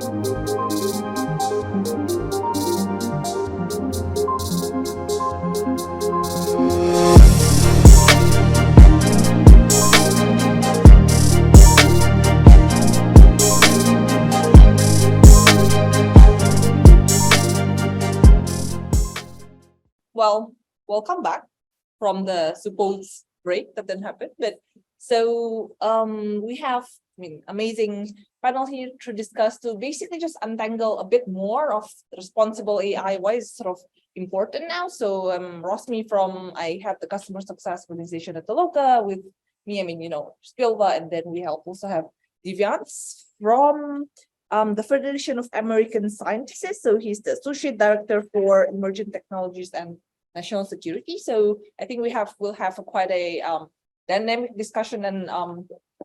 Well, welcome back from the supposed break that didn't happen. But so we have, amazing panel here to discuss, to basically just untangle a bit more of responsible AI. Why is sort of important now? So Rosmi from, I have the customer success organization at Toloka with me, Bilva, and then we also have Divyans from the Federation of American Scientists. So he's the Associate Director for Emerging Technologies and National Security. So I think we'll have quite a dynamic discussion, and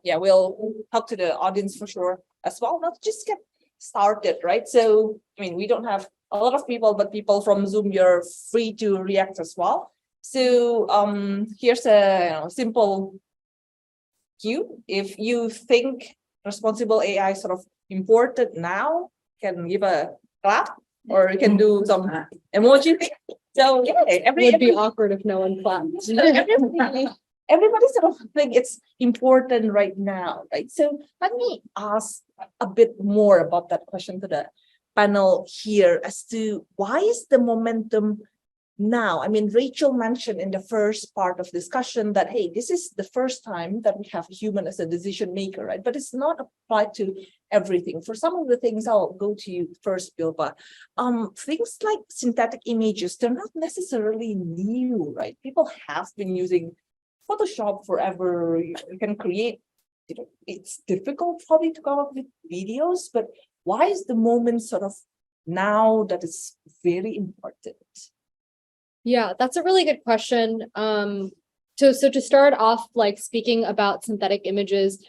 we'll talk to the audience for sure as well. Not just get started, right? So we don't have a lot of people, but people from Zoom, you're free to react as well. So here's a simple cue. If you think responsible AI is sort of important now, can give a clap, or you can do some emoji. So Would be awkward if no one clapped. Everybody sort of think it's important right now, right? So let me ask a bit more about that question to the panel here as to why is the momentum now? Rachel mentioned in the first part of discussion that, hey, this is the first time that we have a human as a decision maker, right? But it's not applied to everything. For some of the things, I'll go to you first, Bilva. Things like synthetic images, they're not necessarily new, right? People have been using Photoshop forever. You can create, it's difficult probably to come up with videos, but why is the moment sort of now that is very important? Yeah, that's a really good question. So to start off, like speaking about synthetic images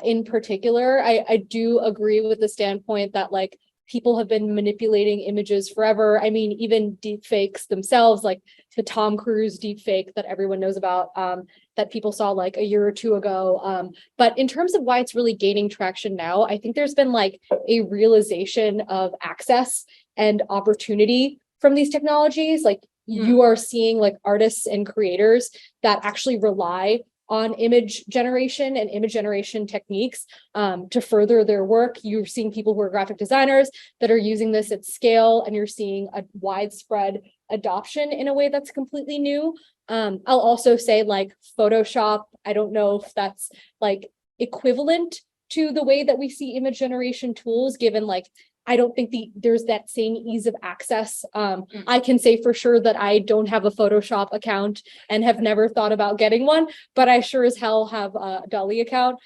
in particular, I do agree with the standpoint that like people have been manipulating images forever. Even deepfakes themselves, like the Tom Cruise deepfake that everyone knows about, that people saw like a year or two ago. But in terms of why it's really gaining traction now, I think there's been like a realization of access and opportunity from these technologies. Like you are seeing like artists and creators that actually rely on image generation and image generation techniques to further their work. You're seeing people who are graphic designers that are using this at scale, and you're seeing a widespread adoption in a way that's completely new. I'll also say like Photoshop, I don't know if that's like equivalent to the way that we see image generation tools, given like I don't think there's that same ease of access. I can say for sure that I don't have a Photoshop account and have never thought about getting one, but I sure as hell have a Dolly account.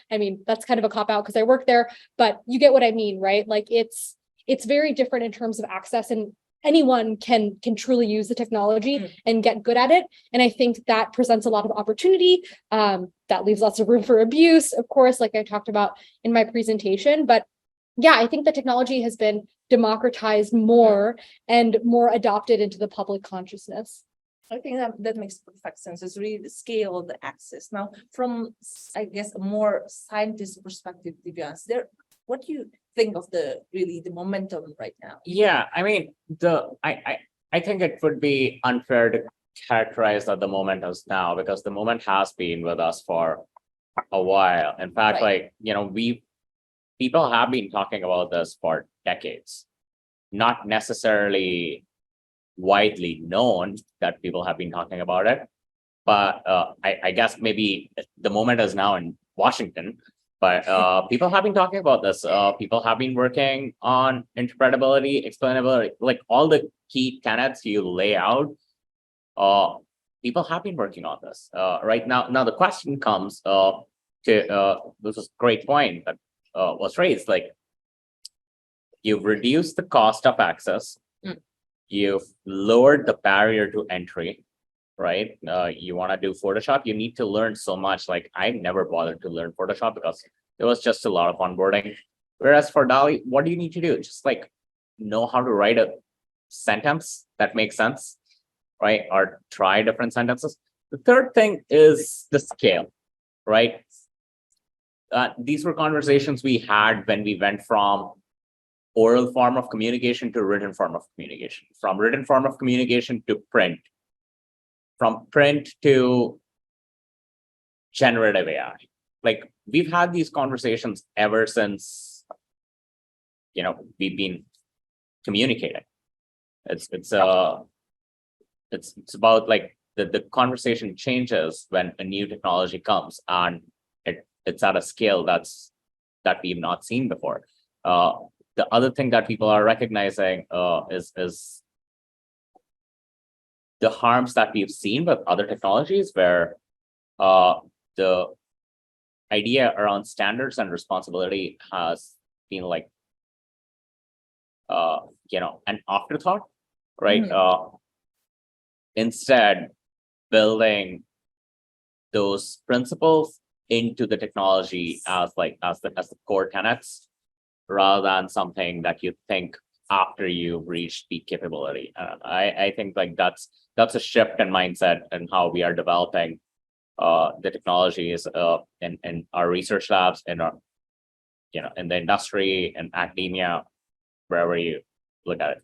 That's kind of a cop-out because I work there, but you get what I mean, right? Like it's very different in terms of access, and anyone can truly use the technology and get good at it. And I think that presents a lot of opportunity. That leaves lots of room for abuse, of course, like I talked about in my presentation. But yeah, I think the technology has been democratized more and more adopted into the public consciousness. I think that makes perfect sense. It's really the scale of the access. Now, from, I guess, a more scientist perspective, to be honest, what do you think of the momentum right now? Yeah, I think it would be unfair to characterize that the moment is now, because the moment has been with us for a while. In fact, Right. people have been talking about this for decades, not necessarily widely known that people have been talking about it. But I guess maybe the moment is now in Washington, but people have been talking about this. People have been working on interpretability, explainability, like all the key tenets you lay out. People have been working on this right now. Now the question comes to this is a great point that was raised. Like, you've reduced the cost of access, you've lowered the barrier to entry, right? You want to do Photoshop, you need to learn so much. Like, I never bothered to learn Photoshop because it was just a lot of onboarding. Whereas for DALL-E, what do you need to do? Just like know how to write a sentence that makes sense, right? Or try different sentences. The third thing is the scale, right? These were conversations we had when we went from oral form of communication to written form of communication, from written form of communication to print, from print to generative AI. Like we've had these conversations ever since, we've been communicating. It's about like the conversation changes when a new technology comes, and it's at a scale that we've not seen before. The other thing that people are recognizing is the harms that we've seen with other technologies, where the idea around standards and responsibility has been like an afterthought, right? Instead, building those principles into the technology as the core tenets, rather than something that you think after you've reached peak capability. I think like that's a shift in mindset and how we are developing the technologies in our research labs, in our in the industry and academia, wherever you look at it.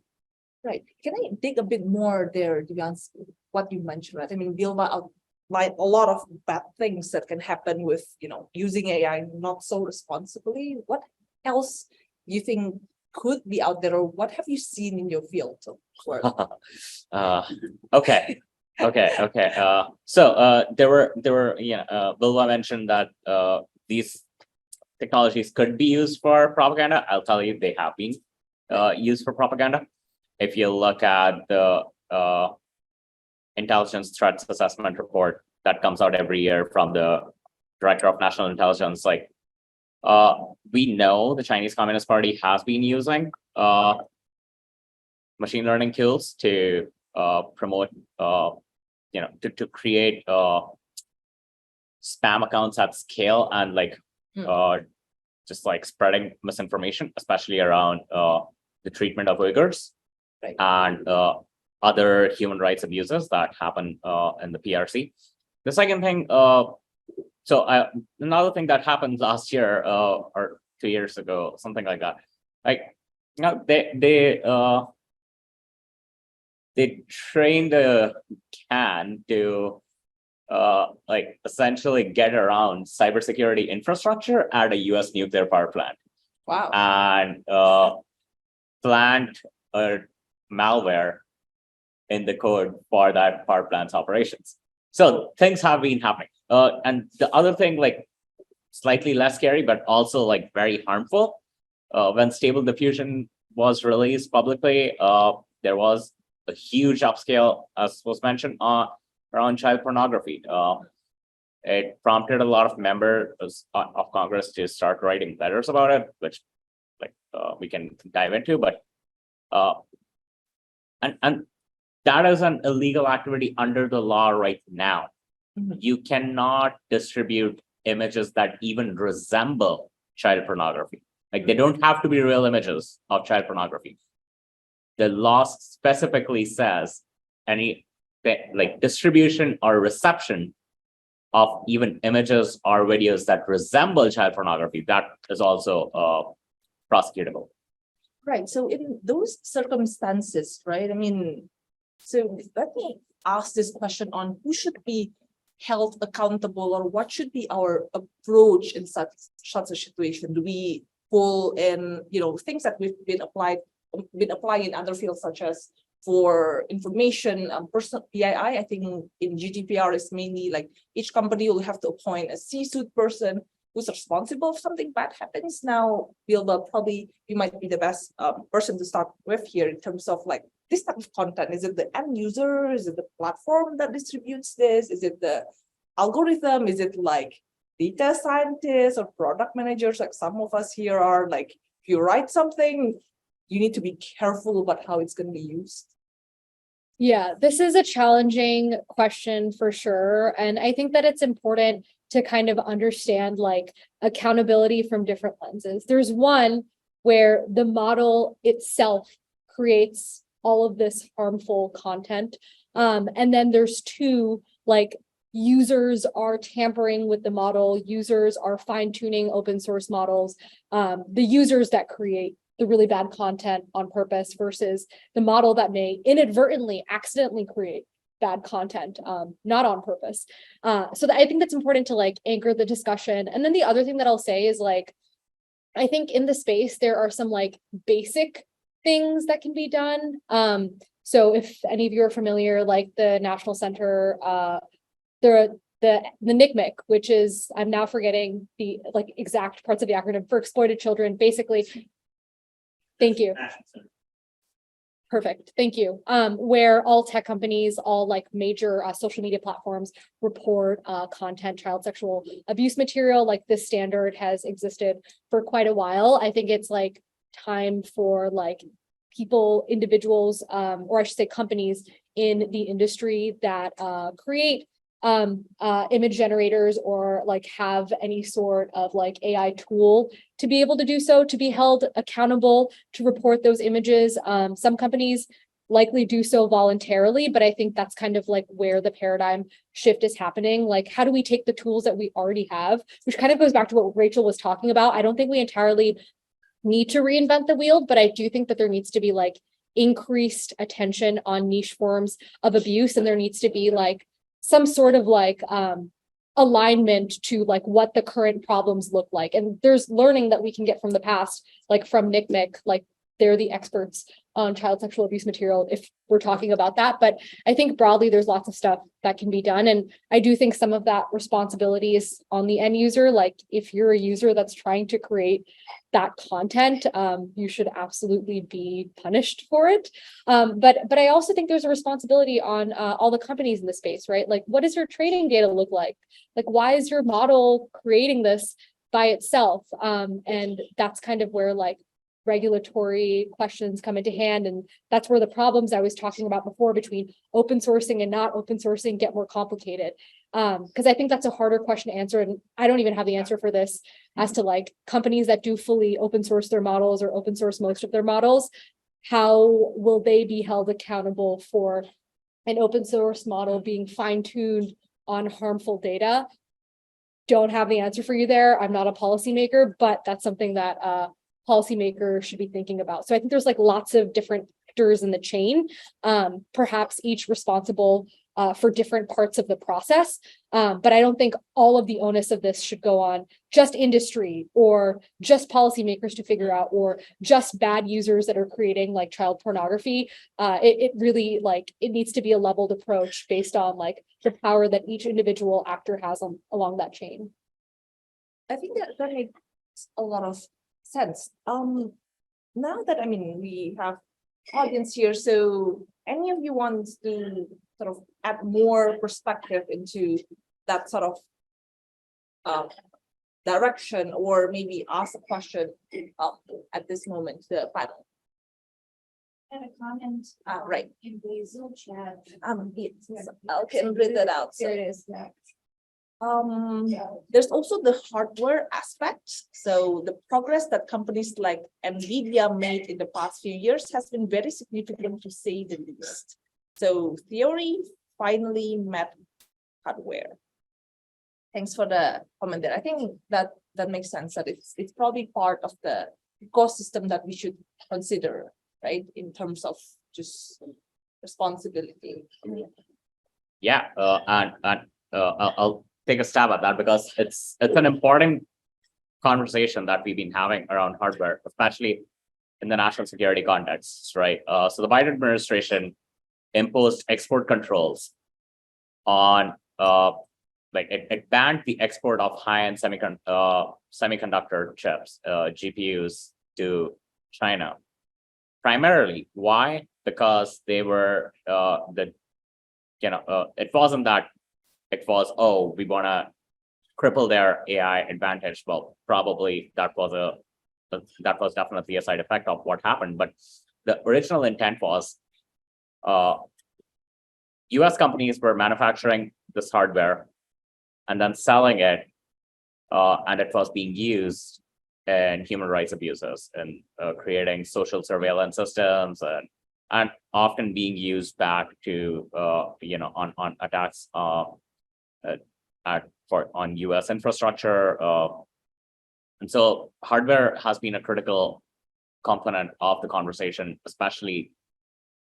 Right. Can I dig a bit more there, to be honest, what you mentioned, right? I mean, Bilva outlined a lot of bad things that can happen with, using AI not so responsibly. What else do you think could be out there, or what have you seen in your field so far? Okay. So there were Bilva mentioned that these technologies could be used for propaganda. I'll tell you, they have been used for propaganda. If you look at the intelligence threats assessment report that comes out every year from the Director of National Intelligence, like we know the Chinese Communist Party has been using machine learning tools to promote, to create spam accounts at scale, and just like spreading misinformation, especially around the treatment of Uyghurs. Right. And other human rights abuses that happen in the PRC. The second thing, another thing that happened last year or 2 years ago, something like that, they trained a CAN to essentially get around cybersecurity infrastructure at a US nuclear power plant. Wow. And plant a malware in the code for that power plant's operations. So things have been happening. And the other thing, like slightly less scary, but also like very harmful, when Stable Diffusion was released publicly, there was a huge upscale, as was mentioned, around child pornography. It prompted a lot of members of Congress to start writing letters about it, which we can dive into, but and that is an illegal activity under the law right now. You cannot distribute images that even resemble child pornography. Like they don't have to be real images of child pornography. The law specifically says any distribution or reception of even images or videos that resemble child pornography, that is also prosecutable. Right. So in those circumstances, right? I mean, so let me ask this question on who should be held accountable, or what should be our approach in such a situation? Do we pull in, things that we've been applying in other fields, such as for information, personal PII? I think in GDPR is mainly like each company will have to appoint a C-suite person who's responsible if something bad happens. Now, Bilva, probably you might be the best person to start with here in terms of like this type of content. Is it the end user? Is it the platform that distributes this? Is it the algorithm? Is it like data scientists or product managers? Like some of us here are like, if you write something, you need to be careful about how it's going to be used. Yeah, this is a challenging question for sure. And I think that it's important to kind of understand like accountability from different lenses. There's one where the model itself creates all of this harmful content. And then there's two, like users are tampering with the model, users are fine-tuning open source models, the users that create the really bad content on purpose versus the model that may inadvertently, accidentally create bad content, not on purpose. So I think that's important to like anchor the discussion. And then the other thing that I'll say is like, I think in the space, there are some like basic things that can be done. So if any of you are familiar, like the National Center, the NCMEC, which is, I'm now forgetting the like exact parts of the acronym for exploited children, basically. Thank you. Perfect. Thank you. Where all tech companies, all like major social media platforms report content, child sexual abuse material. Like this standard has existed for quite a while. I think it's like time for like people, individuals, or I should say companies in the industry that create image generators or like have any sort of like AI tool to be able to do so, to be held accountable, to report those images. Some companies likely do so voluntarily, but I think that's kind of like where the paradigm shift is happening. Like, how do we take the tools that we already have, which kind of goes back to what Rachel was talking about. I don't think we entirely need to reinvent the wheel, but I do think that there needs to be like increased attention on niche forms of abuse. And there needs to be like some sort of like alignment to like what the current problems look like. And there's learning that we can get from the past, like from NCMEC, like they're the experts on child sexual abuse material if we're talking about that. But I think broadly, there's lots of stuff that can be done. And I do think some of that responsibility is on the end user. Like if you're a user that's trying to create that content, you should absolutely be punished for it. But I also think there's a responsibility on all the companies in the space, right? Like, what does your training data look like? Like, why is your model creating this by itself? And that's kind of where like regulatory questions come into hand. And that's where the problems I was talking about before between open sourcing and not open sourcing get more complicated. Because I think that's a harder question to answer. And I don't even have the answer for this as to like companies that do fully open source their models or open source most of their models. How will they be held accountable for an open source model being fine-tuned on harmful data? Don't have the answer for you there. I'm not a policymaker, but that's something that policymakers should be thinking about. So I think there's like lots of different actors in the chain, perhaps each responsible for different parts of the process. But I don't think all of the onus of this should go on just industry or just policymakers to figure out, or just bad users that are creating like child pornography. It really like, it needs to be a leveled approach based on like the power that each individual actor has along that chain. I think that makes a lot of sense. Now that we have audience here, so any of you wants to sort of add more perspective into that sort of direction, or maybe ask a question at this moment to the panel? I have a comment. Right. In the Zoom chat. Yes, I can read that out. There it is. Yeah. There's also the hardware aspect. So the progress that companies like NVIDIA made in the past few years has been very significant, to say the least. So theory finally met hardware. Thanks for the comment there. I think that makes sense, that it's probably part of the ecosystem that we should consider, right, in terms of just responsibility. Yeah, I'll take a stab at that, because it's an important conversation that we've been having around hardware, especially in the national security context, right? So the Biden administration imposed export controls on it banned the export of high-end semiconductor chips, GPUs, to China. Primarily, why? Because they were it wasn't that it was, oh, we want to cripple their AI advantage. Well, probably that was definitely a side effect of what happened. But the original intent was US companies were manufacturing this hardware and then selling it, and it was being used in human rights abuses and creating social surveillance systems, and often being used back to on attacks on US infrastructure. And so hardware has been a critical component of the conversation, especially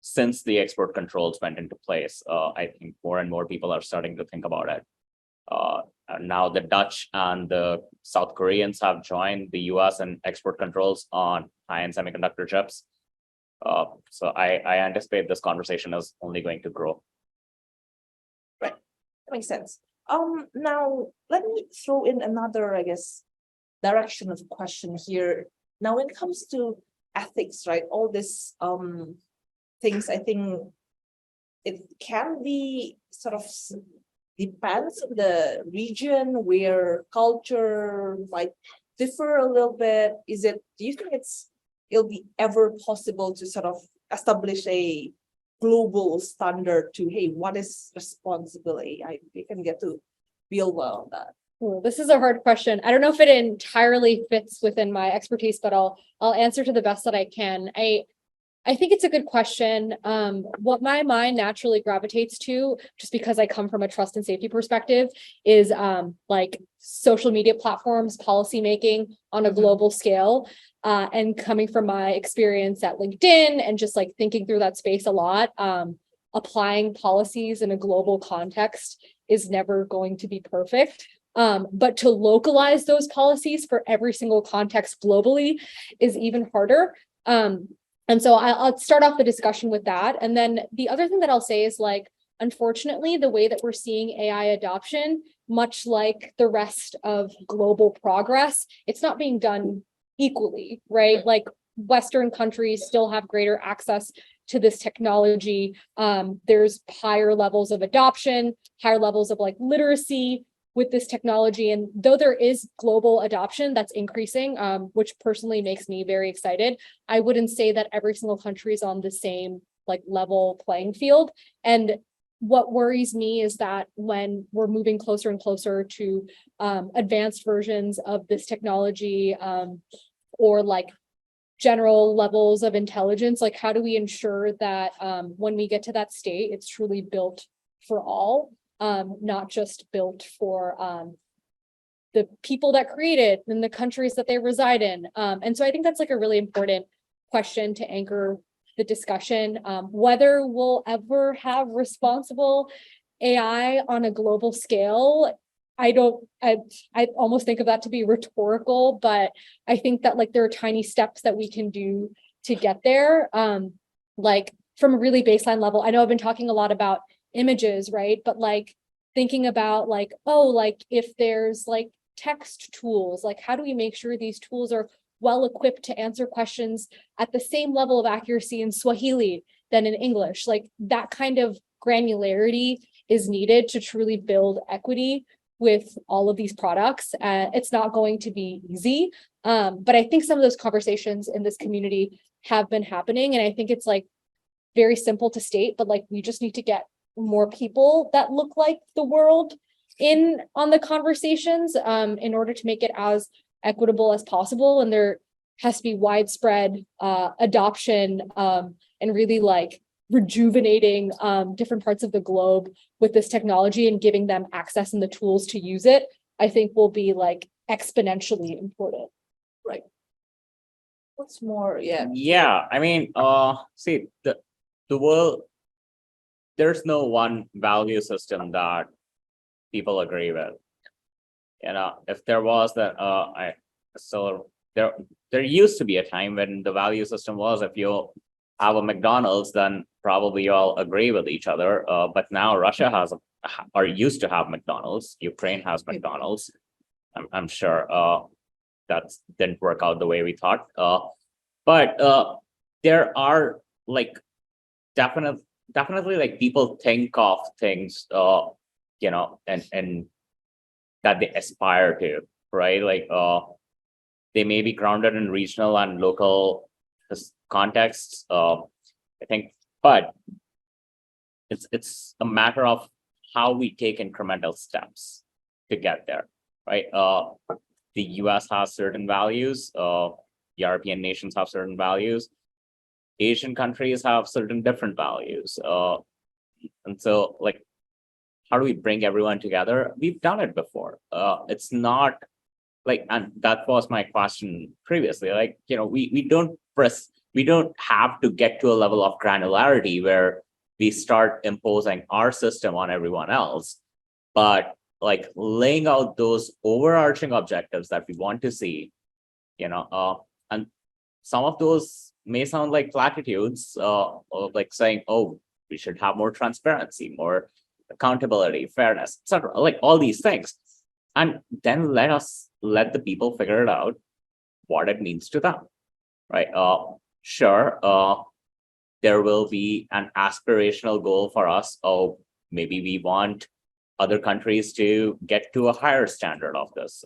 since the export controls went into place. I think more and more people are starting to think about it. And now the Dutch and the South Koreans have joined the US and export controls on high-end semiconductor chips. So I anticipate this conversation is only going to grow. That makes sense. Now let me throw in another, I guess, direction of question here. Now, when it comes to ethics, right? All this things, I think it can be sort of depends on the region where culture might differ a little bit. Do you think it'll be ever possible to sort of establish a global standard to, hey, what is responsibility? We can get to Bilva on that. Ooh, this is a hard question. I don't know if it entirely fits within my expertise, but I'll answer to the best that I can. I think it's a good question. What my mind naturally gravitates to, just because I come from a trust and safety perspective, is like social media platforms, policymaking on a global scale. And coming from my experience at LinkedIn and just like thinking through that space a lot, applying policies in a global context is never going to be perfect. But to localize those policies for every single context globally is even harder. And so I'll start off the discussion with that. And then the other thing that I'll say is, like, unfortunately, the way that we're seeing AI adoption, much like the rest of global progress, it's not being done equally, right? Like, Western countries still have greater access to this technology. There's higher levels of adoption, higher levels of like literacy with this technology. And though there is global adoption that's increasing, which personally makes me very excited, I wouldn't say that every single country is on the same like level playing field. And what worries me is that when we're moving closer and closer to advanced versions of this technology, or like general levels of intelligence, like how do we ensure that when we get to that state, it's truly built for all? Not just built for the people that create it and the countries that they reside in. And so I think that's like a really important question to anchor the discussion. Whether we'll ever have responsible AI on a global scale, I almost think of that to be rhetorical, but I think that like there are tiny steps that we can do to get there. Like from a really baseline level, I know I've been talking a lot about images, right? But like thinking about like, oh, like if there's like text tools, like how do we make sure these tools are well equipped to answer questions at the same level of accuracy in Swahili than in English? Like that kind of granularity is needed to truly build equity with all of these products. It's not going to be easy, but I think some of those conversations in this community have been happening. And I think it's like very simple to state, but like we just need to get more people that look like the world in on the conversations in order to make it as equitable as possible. And there has to be widespread adoption and really like rejuvenating different parts of the globe with this technology and giving them access and the tools to use it, I think will be like exponentially important. Right. What's more? Yeah. Yeah, I mean, see, the world, there's no one value system that people agree with. You know, if there was that, there used to be a time when the value system was, if you have a McDonald's, then probably you all agree with each other. But now Russia has or used to have McDonald's. Ukraine has McDonald's. I'm sure that didn't work out the way we thought. But there are like definitely like people think of things, you know, and that they aspire to, right? Like they may be grounded in regional and local contexts, I think, but it's a matter of how we take incremental steps to get there, right? The US has certain values, European nations have certain values, Asian countries have certain different values. And so like, how do we bring everyone together? We've done it before. It's not like, and that was my question previously, like, we don't have to get to a level of granularity where we start imposing our system on everyone else, but like laying out those overarching objectives that we want to see, and some of those may sound like platitudes, of like saying, oh, we should have more transparency, more accountability, fairness, etc. Like all these things. And then let the people figure it out what it means to them. Right. Sure. There will be an aspirational goal for us. Oh, maybe we want other countries to get to a higher standard of this.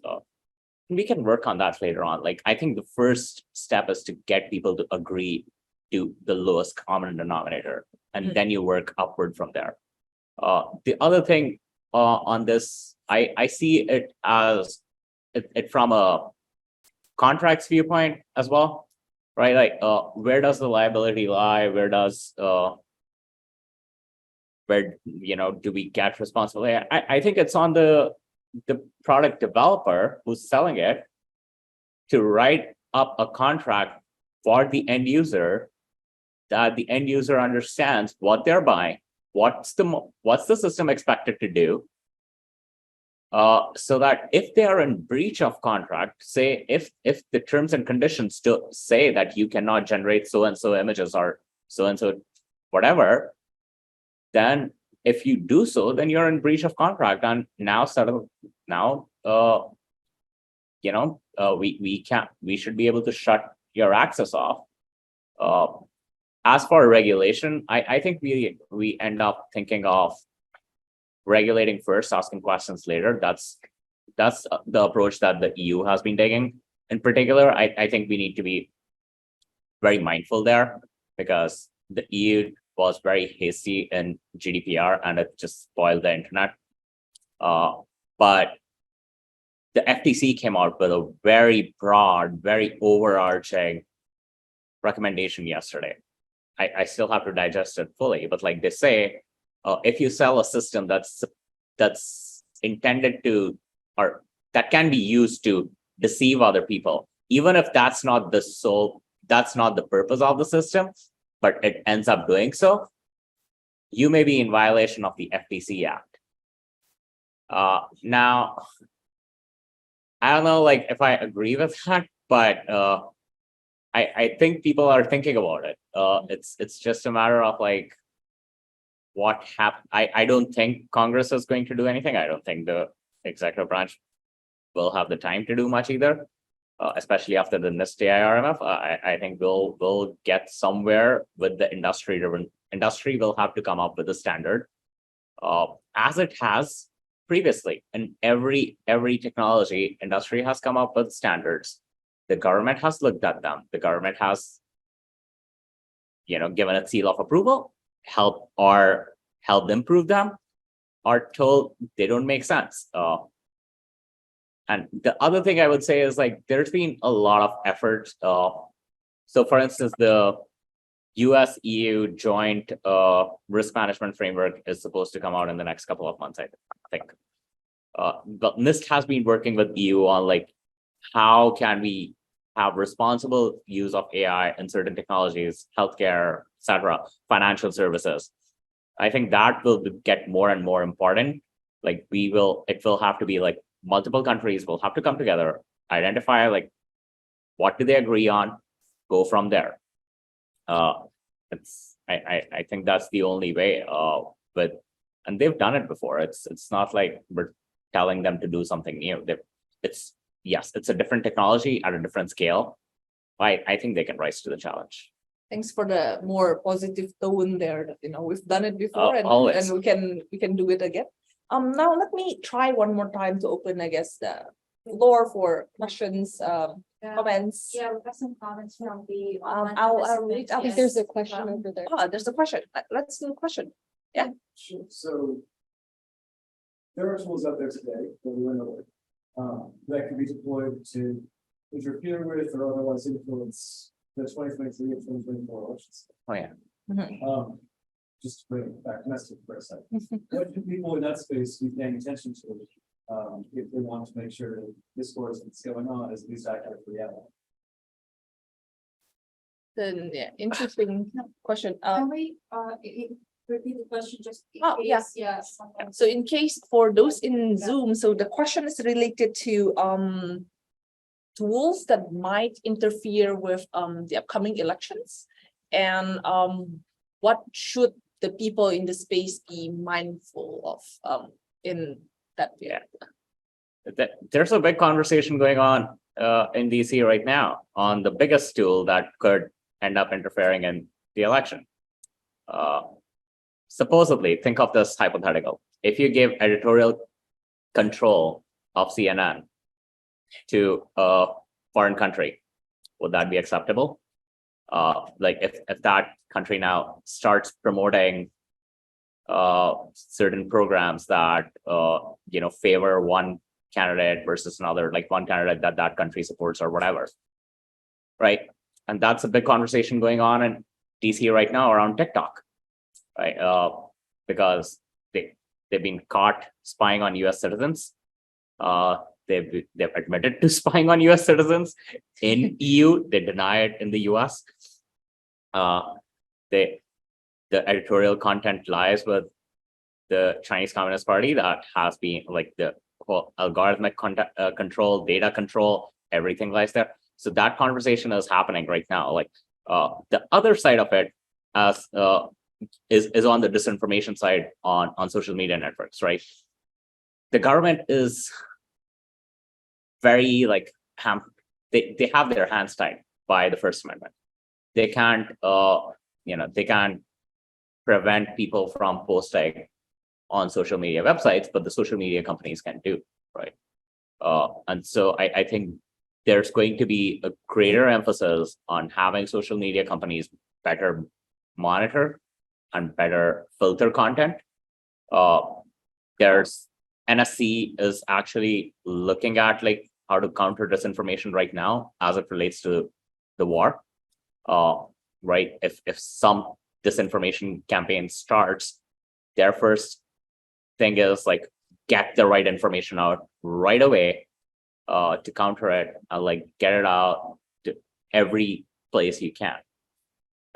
We can work on that later on. Like, I think the first step is to get people to agree to the lowest common denominator, and then you work upward from there. The other thing on this, I see it as it from a contracts viewpoint as well, right? Like, where does the liability lie? Where do we get responsibility? I think it's on the product developer who's selling it to write up a contract for the end user, that the end user understands what they're buying, what's the system expected to do, so that if they are in breach of contract, say if the terms and conditions still say that you cannot generate so and so images or so and so whatever, then if you do so, then you're in breach of contract, and we should be able to shut your access off. As for regulation, I think we end up thinking of regulating first, asking questions later. That's the approach that the EU has been taking. In particular, I think we need to be very mindful there, because the EU was very hasty in GDPR and it just spoiled the internet. But the FTC came out with a very broad, very overarching recommendation yesterday. I still have to digest it fully, but like they say, if you sell a system that's intended to, or that can be used to deceive other people, even if that's not the purpose of the system, but it ends up doing so, you may be in violation of the FTC Act. Now, I don't know, like, if I agree with that, but I think people are thinking about it. It's just a matter of like what happened. I don't think Congress is going to do anything. I don't think the executive branch will have the time to do much either. Especially after the NIST AIRMF, I think we'll get somewhere with the industry. Industry will have to come up with a standard, as it has previously. In every technology, industry has come up with standards. The government has looked at them. The government has, given a seal of approval, helped improve them, or told they don't make sense. And the other thing I would say is, like, there's been a lot of effort. So for instance, the US EU joint risk management framework is supposed to come out in the next couple of months, I think. But NIST has been working with EU on like, how can we have responsible use of AI in certain technologies, healthcare, etc., financial services. I think that will get more and more important. Like, it will have to be like, multiple countries will have to come together, identify like what do they agree on, go from there. I think that's the only way. And they've done it before. It's not like we're telling them to do something new. It's a different technology at a different scale. I think they can rise to the challenge. Thanks for the more positive tone there. That we've done it before, and always. we can do it again. Now let me try one more time to open, I guess, the floor for questions, comments. Yeah, we got some comments from the. I'll read I out. think there's a question over there. There's a question. Let's do a question. Yeah. Sure. So there are tools out there today that we went over that can be deployed to interfere with or otherwise influence the 2023 and 2024 elections. Oh yeah. Just to bring it back domestic for a second. What do people in that space be paying attention to if they want to make sure that discourse that's going on is at least accurate for reality. Then, yeah, interesting question. Can we, repeat the question just in Oh, yeah. case, yeah, someone. So in case for those in Zoom, so the question is related to tools that might interfere with the upcoming elections. And what should the people in the space be mindful of in that area? There's a big conversation going on in DC right now on the biggest tool that could end up interfering in the election. Supposedly, think of this hypothetical. If you give editorial control of CNN to a foreign country, would that be acceptable? Like if that country now starts promoting certain programs that favor one candidate versus another, like one candidate that country supports or whatever, right? And that's a big conversation going on in DC right now around TikTok, right? Because they've been caught spying on US citizens. They've admitted to spying on US citizens in EU. They deny it in the US. The editorial content lies with the Chinese Communist Party that has been like the whole algorithmic control, data control, everything lies there. So that conversation is happening right now. Like the other side of it is on the disinformation side on social media networks, right? The government is very like they have their hands tied by the First Amendment. They can't they can't prevent people from posting on social media websites, but the social media companies can do, right? And so I think there's going to be a greater emphasis on having social media companies better monitor and better filter content. There's NSC is actually looking at like how to counter disinformation right now as it relates to the war. Right? If some disinformation campaign starts, their first thing is like get the right information out right away to counter it and like get it out to every place you can.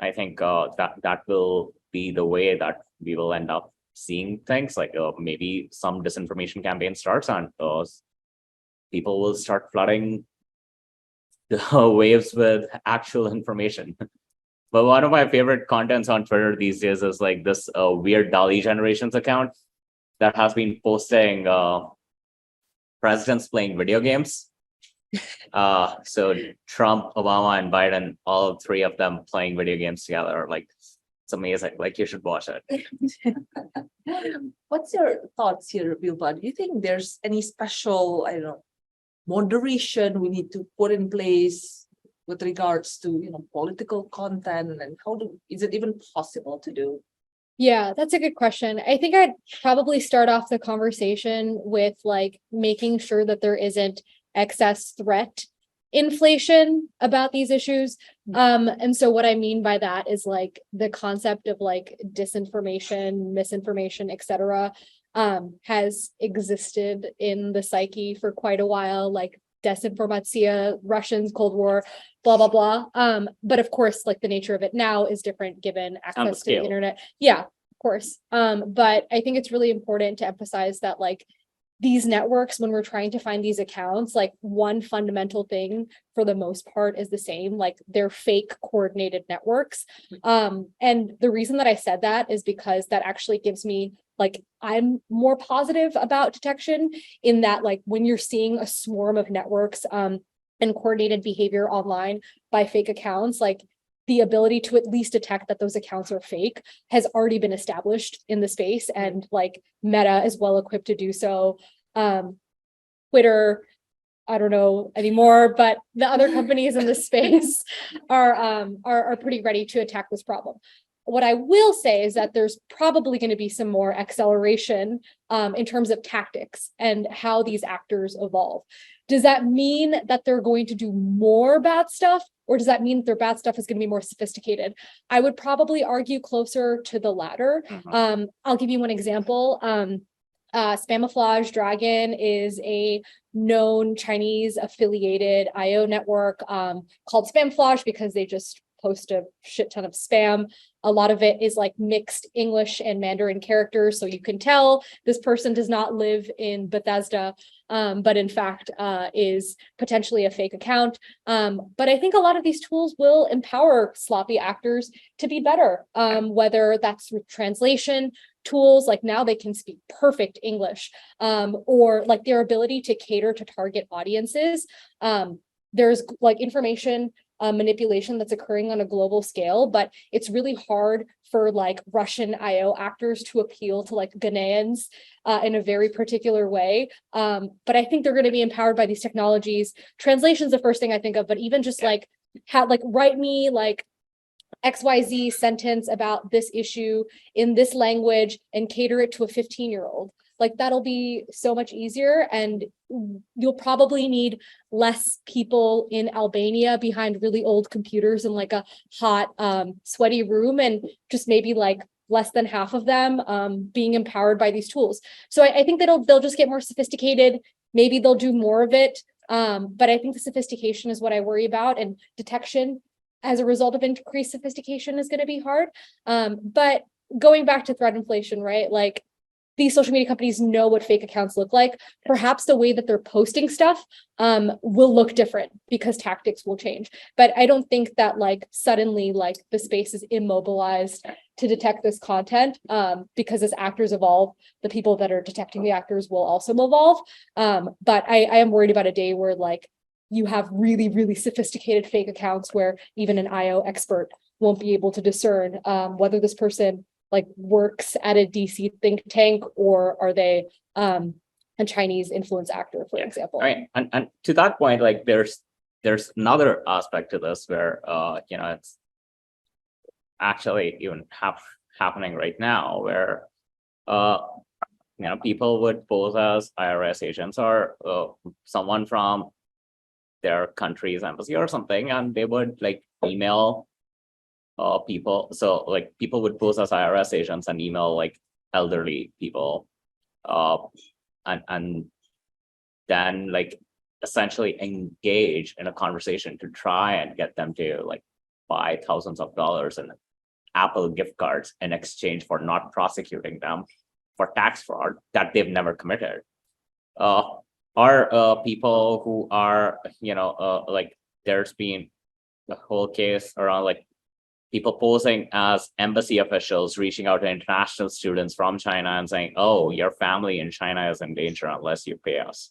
I think that will be the way that we will end up seeing things like maybe some disinformation campaign starts and people will start flooding the waves with actual information. But one of my favorite contents on Twitter these days is like this weird Dali Generations account that has been posting presidents playing video games. So Trump, Obama, and Biden, all three of them playing video games together. Like it's amazing. Like you should watch it. What's your thoughts here, Bilva? Do you think there's any special, I don't know, moderation we need to put in place with regards to political content, and is it even possible to do? Yeah, that's a good question. I think I'd probably start off the conversation with like making sure that there isn't excess threat inflation about these issues. And so what I mean by that is like the concept of like disinformation, misinformation, etc., has existed in the psyche for quite a while, like desinformatia, Russians, Cold War, blah, blah, blah. But of course, like the nature of it now is different given access to the internet. Yeah, of course. But I think it's really important to emphasize that like these networks, when we're trying to find these accounts, like one fundamental thing for the most part is the same, like they're fake coordinated networks. And the reason that I said that is because that actually gives me like, I'm more positive about detection in that, like when you're seeing a swarm of networks and coordinated behavior online by fake accounts, like the ability to at least detect that those accounts are fake has already been established in the space, and like Meta is well equipped to do so. Twitter, I don't know anymore, but the other companies in this space are pretty ready to attack this problem. What I will say is that there's probably going to be some more acceleration in terms of tactics and how these actors evolve. Does that mean that they're going to do more bad stuff, or does that mean that their bad stuff is going to be more sophisticated? I would probably argue closer to the latter. I'll give you one example. Spamouflage Dragon is a known Chinese affiliated IO network called Spamflage because they just post a shit ton of spam. A lot of it is like mixed English and Mandarin characters, so you can tell this person does not live in Bethesda, but in fact is potentially a fake account. But I think a lot of these tools will empower sloppy actors to be better, whether that's through translation tools, like now they can speak perfect English, or like their ability to cater to target audiences. There's like information manipulation that's occurring on a global scale, but it's really hard for like Russian IO actors to appeal to like Ghanaians in a very particular way. But I think they're going to be empowered by these technologies. Translation is the first thing I think of, but even just like write me like XYZ sentence about this issue in this language and cater it to a 15-year-old. Like that'll be so much easier, and you'll probably need less people in Albania behind really old computers in like a hot, sweaty room, and just maybe like less than half of them being empowered by these tools. So I think that they'll just get more sophisticated. Maybe they'll do more of it, but I think the sophistication is what I worry about, and detection as a result of increased sophistication is going to be hard. But going back to threat inflation, right? Like these social media companies know what fake accounts look like. Perhaps the way that they're posting stuff will look different because tactics will change. But I don't think that like suddenly like the space is immobilized to detect this content, because as actors evolve, the people that are detecting the actors will also evolve. But I am worried about a day where like you have really, really sophisticated fake accounts where even an IO expert won't be able to discern whether this person like works at a DC think tank or are they a Chinese influence actor, for example. Right. And to that point, like there's another aspect to this where it's actually even happening right now where people would pose as IRS agents or someone from their country's embassy or something, and they would like email people. So like people would pose as IRS agents and email like elderly people, and then like essentially engage in a conversation to try and get them to like buy thousands of dollars in Apple gift cards in exchange for not prosecuting them for tax fraud that they've never committed. Are people who are like there's been the whole case around like people posing as embassy officials reaching out to international students from China and saying, oh, your family in China is in danger unless you pay us.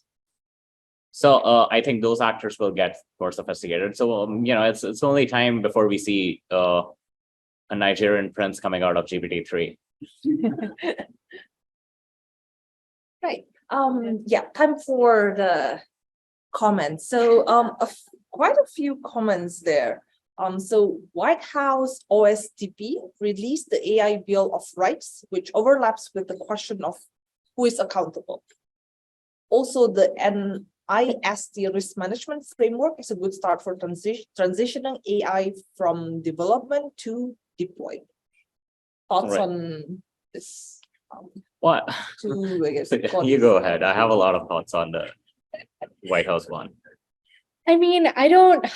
So I think those actors will get more sophisticated. So it's only time before we see a Nigerian prince coming out of GPT-3. Right. Yeah, time for the comments. So quite a few comments there. So White House OSTP released the AI Bill of Rights, which overlaps with the question of who is accountable. Also, the NIST risk management framework is a good start for transitioning AI from development to deployment. Thoughts on this? What? I guess, You go ahead. I have a lot of thoughts on the White House one. I mean, I don't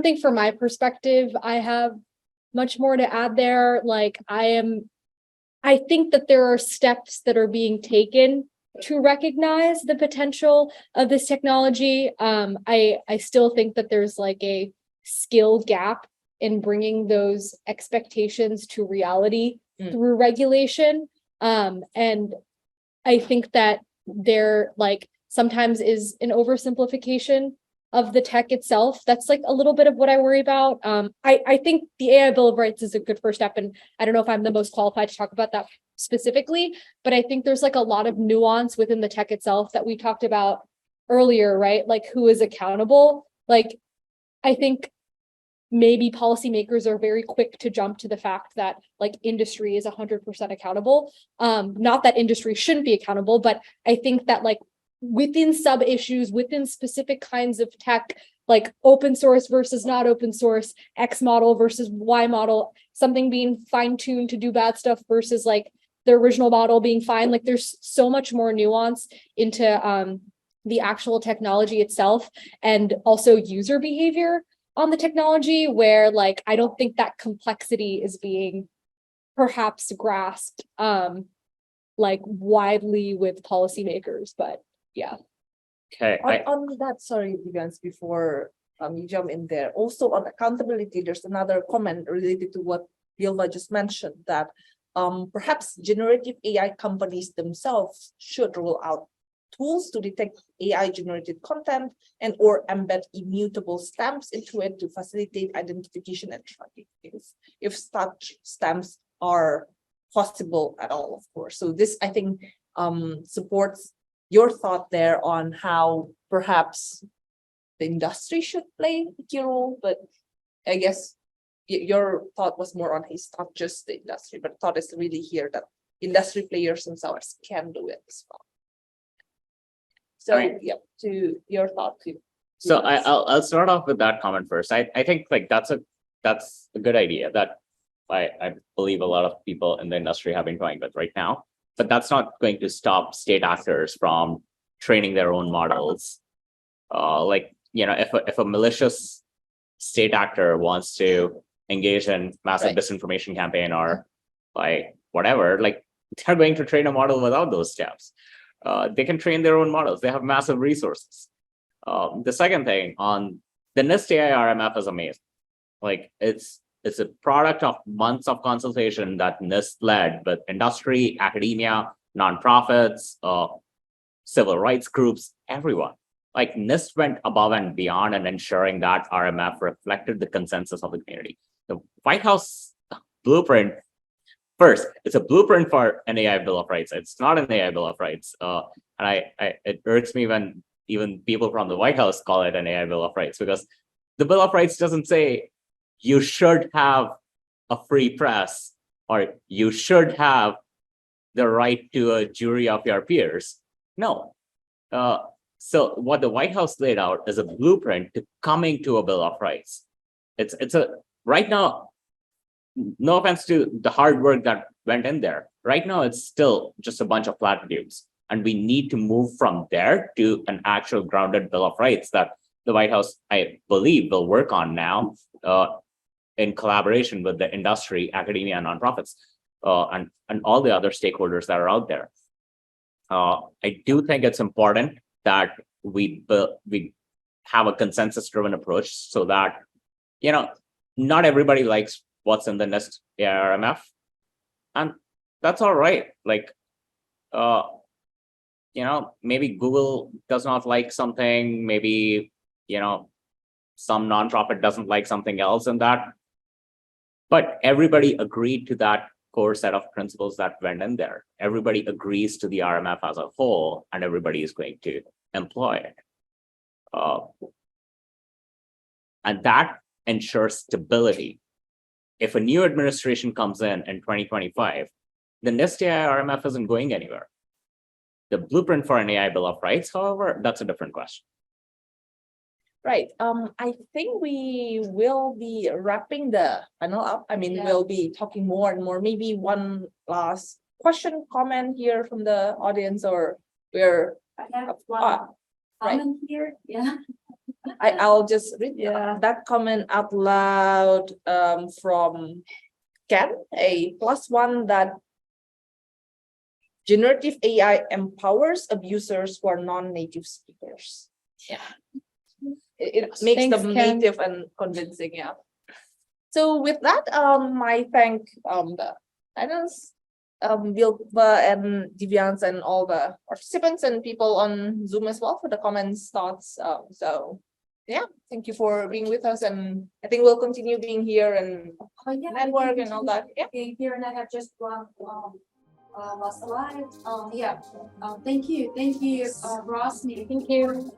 think from my perspective, I have much more to add there. Like I think that there are steps that are being taken to recognize the potential of this technology. I still think that there's like a skill gap in bringing those expectations to reality through regulation. And I think that there like sometimes is an oversimplification of the tech itself. That's like a little bit of what I worry about. I think the AI Bill of Rights is a good first step, and I don't know if I'm the most qualified to talk about that specifically, but I think there's like a lot of nuance within the tech itself that we talked about earlier, right? Like who is accountable? Like I think maybe policymakers are very quick to jump to the fact that like industry is 100% accountable. Not that industry shouldn't be accountable, but I think that like within sub issues, within specific kinds of tech, like open source versus not open source, X model versus Y model, something being fine-tuned to do bad stuff versus like the original model being fine. Like there's so much more nuance into the actual technology itself and also user behavior on the technology, where like I don't think that complexity is being perhaps grasped like widely with policymakers. But yeah. Okay, On that, sorry, Divyansh, before you jump in there, also on accountability, there's another comment related to what Bilva just mentioned, that perhaps generative AI companies themselves should roll out tools to detect AI generated content and or embed immutable stamps into it to facilitate identification and tracking, if such stamps are possible at all, of course. So this, I think, supports your thought there on how perhaps the industry should play a key role, but I guess your thought was more on his, not just the industry, but thought is really here that industry players themselves can do it as well. So, yeah, to your thought too. so I'll start off with that comment first. I think like that's a good idea that I believe a lot of people in the industry have been going with right now, but that's not going to stop state actors from training their own models. Like, you know, if a malicious state actor wants to engage in massive disinformation campaign or like whatever, like they're going to train a model without those steps. They can train their own models. They have massive resources. The second thing on the NIST AI RMF is amazing. Like it's a product of months of consultation that NIST led with industry, academia, nonprofits, civil rights groups, everyone. Like NIST went above and beyond in ensuring that RMF reflected the consensus of the community. The White House blueprint, first, it's a blueprint for an AI Bill of Rights. It's not an AI Bill of Rights. And it irks me when even people from the White House call it an AI Bill of Rights, because the Bill of Rights doesn't say you should have a free press or you should have the right to a jury of your peers. No. So what the White House laid out is a blueprint to coming to a Bill of Rights. It's a right now, no offense to the hard work that went in there. Right now, it's still just a bunch of platitudes. And we need to move from there to an actual grounded Bill of Rights that the White House, I believe, will work on now in collaboration with the industry, academia, and nonprofits, and all the other stakeholders that are out there. I do think it's important that we have a consensus-driven approach so that, you know, not everybody likes what's in the NIST ARMF, and that's all right. Like, you know, maybe Google does not like something, maybe, you know, some nonprofit doesn't like something else in that, but everybody agreed to that core set of principles that went in there. Everybody agrees to the RMF as a whole, and everybody is going to employ it. And that ensures stability. If a new administration comes in 2025, the NIST AI RMF isn't going anywhere. The blueprint for an AI Bill of Rights, however, that's a different question. Right. I think we will be wrapping the panel up. I mean, we'll be talking more and more. Maybe one last question, comment here from the audience, or we're I have one comment here, yeah. I'll just read that comment out loud from Ken, a +1, that generative AI empowers abusers who are non-native speakers. Yeah. It makes Thanks, them Ken. native and convincing, yeah. So with that, I thank the panelists, Bilva and Divyansh, and all the participants and people on Zoom as well for the comments, thoughts. So yeah, thank you for being with us, and I think we'll continue being here and network and all that. Yeah. Okay, here and I have just one last slide. Yeah. Thank you, Rosmi. Thank you.